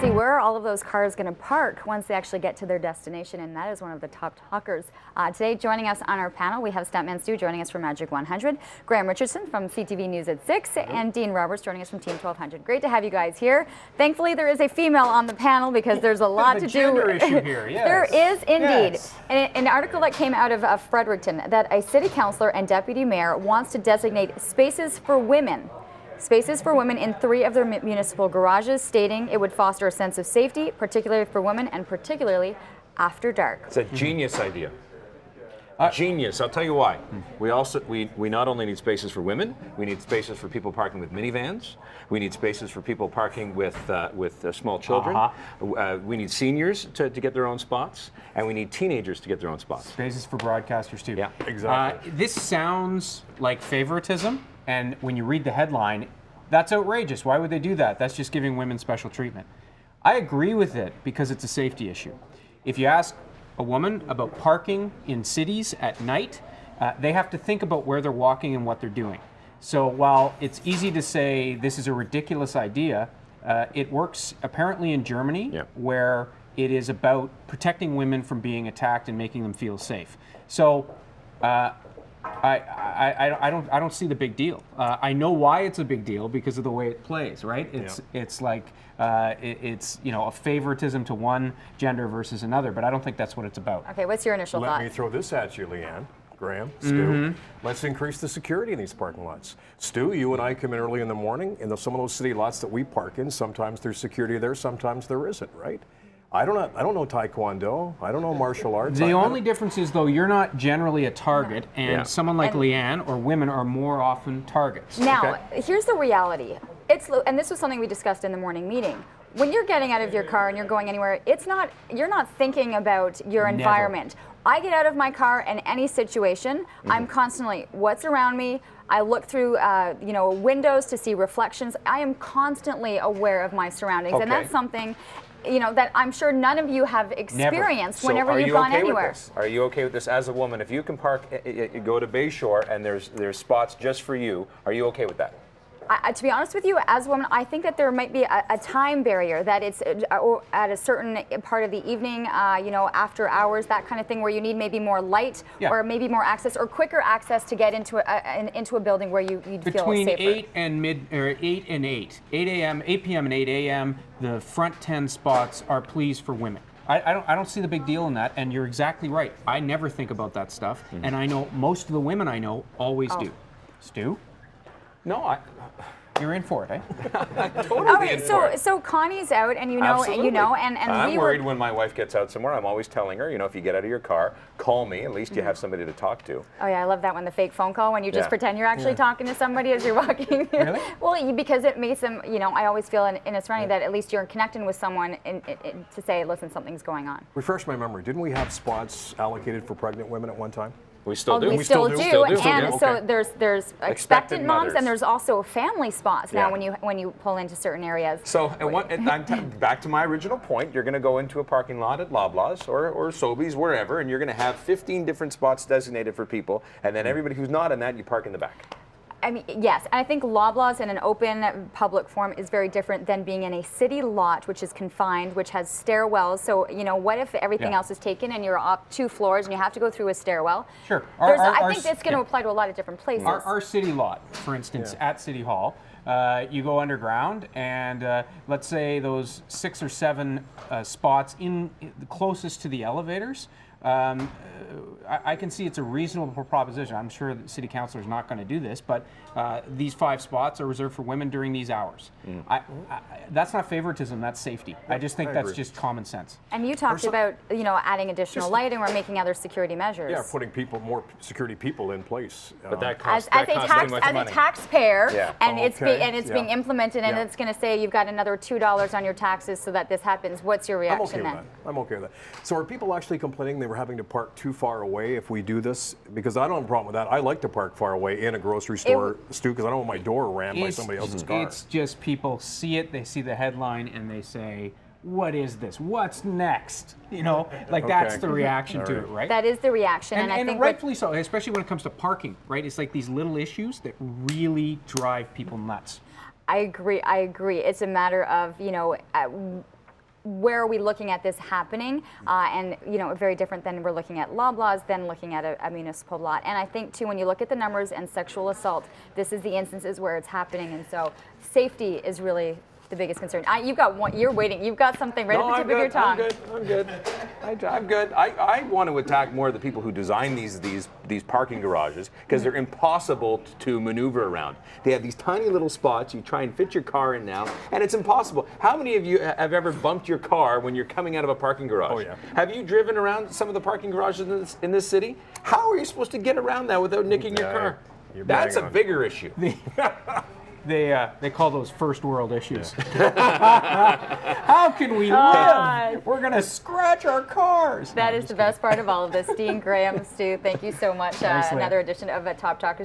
Actually, where are all of those cars going to park once they actually get to their destination? And that is one of the top talkers. Today, joining us on our panel, we have Stuntman Stu joining us from Majic 100, Graham Richardson from CTV News at 6, and Dean Roberts joining us from Team 1200. Great to have you guys here. Thankfully, there is a female on the panel because there's a lot to do. Gender issue here, yes. There is indeed. Yes. An article that came out of Fredericton that a city councillor and deputy mayor wants to designate spaces for women. Spaces for women in 3 of their municipal garages, stating it would foster a sense of safety, particularly for women and particularly after dark. It's a genius idea. Genius. I'll tell you why. We not only need spaces for women, we need spaces for people parking with minivans. We need spaces for people parking with small children. We need seniors to get their own spots, and we need teenagers to get their own spots. Spaces for broadcasters too. Yeah, exactly. This sounds like favoritism, and when you read the headline, that's outrageous. Why would they do that? That's just giving women special treatment. I agree with it because it's a safety issue. If you ask a woman about parking in cities at night, they have to think about where they're walking and what they're doing. So while it's easy to say this is a ridiculous idea, it works apparently in Germany, where it is about protecting women from being attacked and making them feel safe. So I don't see the big deal. I know why it's a big deal because of the way it plays, right? It's like it's a favoritism to one gender versus another, but I don't think that's what it's about. Okay, what's your initial thought? Let me throw this at you, Leanne. Graham, Stu, let's increase the security in these parking lots. Stu, you and I come in early in the morning, in some of those city lots that we park in, sometimes there's security there, sometimes there isn't, right? I don't know Taekwondo. I don't know martial arts. The only difference is, though, you're not generally a target, and someone like Leanne or women are more often targets. Now, here's the reality. And this was something we discussed in the morning meeting. When you're getting out of your car and you're going anywhere, you're not thinking about your environment. I get out of my car in any situation. I'm constantly, what's around me? I look through, windows to see reflections. I am constantly aware of my surroundings, and that's something, that I'm sure none of you have experienced whenever you've gone anywhere. Are you okay with this as a woman? If you can park, go to Bayshore, and there's spots just for you, are you okay with that? To be honest with you, as a woman, I think that there might be a time barrier, that it's at a certain part of the evening, after hours, that kind of thing, where you need maybe more light or maybe more access or quicker access to get into a building where you'd feel safer. Between 8 and 8 a.m., 8 p.m. and 8 a.m., the front 10 spots are pleased for women. I don't see the big deal in that, and you're exactly right. I never think about that stuff, and I know most of the women I know always do. Stu? No, you're in for it, eh? Totally in for it. So Connie's out, and and I'm worried when my wife gets out somewhere. I'm always telling her, if you get out of your car, call me. At least you have somebody to talk to. Oh yeah, I love that one, the fake phone call when you just pretend you're actually talking to somebody as you're walking. Really? Well, because it makes them, I always feel in a surrounding that at least you're connecting with someone to say, listen, something's going on. Refresh my memory. Didn't we have spots allocated for pregnant women at one time? We still do. We still do. And so there's expectant moms, and there's also family spots now when you pull into certain areas. So back to my original point, you're going to go into a parking lot at Loblaws or Sobeys, wherever, and you're going to have 15 different spots designated for people, and then everybody who's not in that, you park in the back. I mean, yes, I think Loblaws in an open public forum is very different than being in a city lot, which is confined, which has stairwells. So, what if everything else is taken and you're up 2 floors and you have to go through a stairwell? Sure. I think that's going to apply to a lot of different places. Our city lot, for instance, at City Hall, you go underground, and let's say those 6 or 7 spots closest to the elevators. I can see it's a reasonable proposition. I'm sure the city councilor is not going to do this, but these 5 spots are reserved for women during these hours. That's not favoritism, that's safety. I just think that's just common sense. And you talked about, adding additional lighting or making other security measures. Yeah, putting more security people in place. But that costs as money. a taxpayer, and it's being implemented, and it's going to say you've got another $2 on your taxes so that this happens. What's your reaction then? I'm okay with that. So are people actually complaining they were having to park too far away if we do this? Because I don't have a problem with that. I like to park far away in a grocery store, Stu, because I don't want my door rammed by somebody else's car. It's just people see it, they see the headline, and they say, what is this? What's next? That's the reaction to it, right? That is the reaction. And I think rightfully so, especially when it comes to parking, right? It's like these little issues that really drive people nuts. I agree. It's a matter of, where are we looking at this happening? And very different than we're looking at Loblaws than looking at a municipal lot. And I think too, when you look at the numbers and sexual assault, this is the instances where it's happening, and so safety is really the biggest concern. You've got one. You're waiting. You've got something right at the tip of your tongue. I'm good. I'm good. I want to attack more of the people who design these parking garages because they're impossible to maneuver around. They have these tiny little spots. You try and fit your car in now, and it's impossible. How many of you have ever bumped your car when you're coming out of a parking garage? Oh, yeah. Have you driven around some of the parking garages in this city? How are you supposed to get around that without nicking your car? That's a bigger issue. They call those first world issues. How can we live? We're going to scratch our cars. That is the best part of all of this. Dean, Graham, Stu, thank you so much. Thanks, another edition of Top Talkers.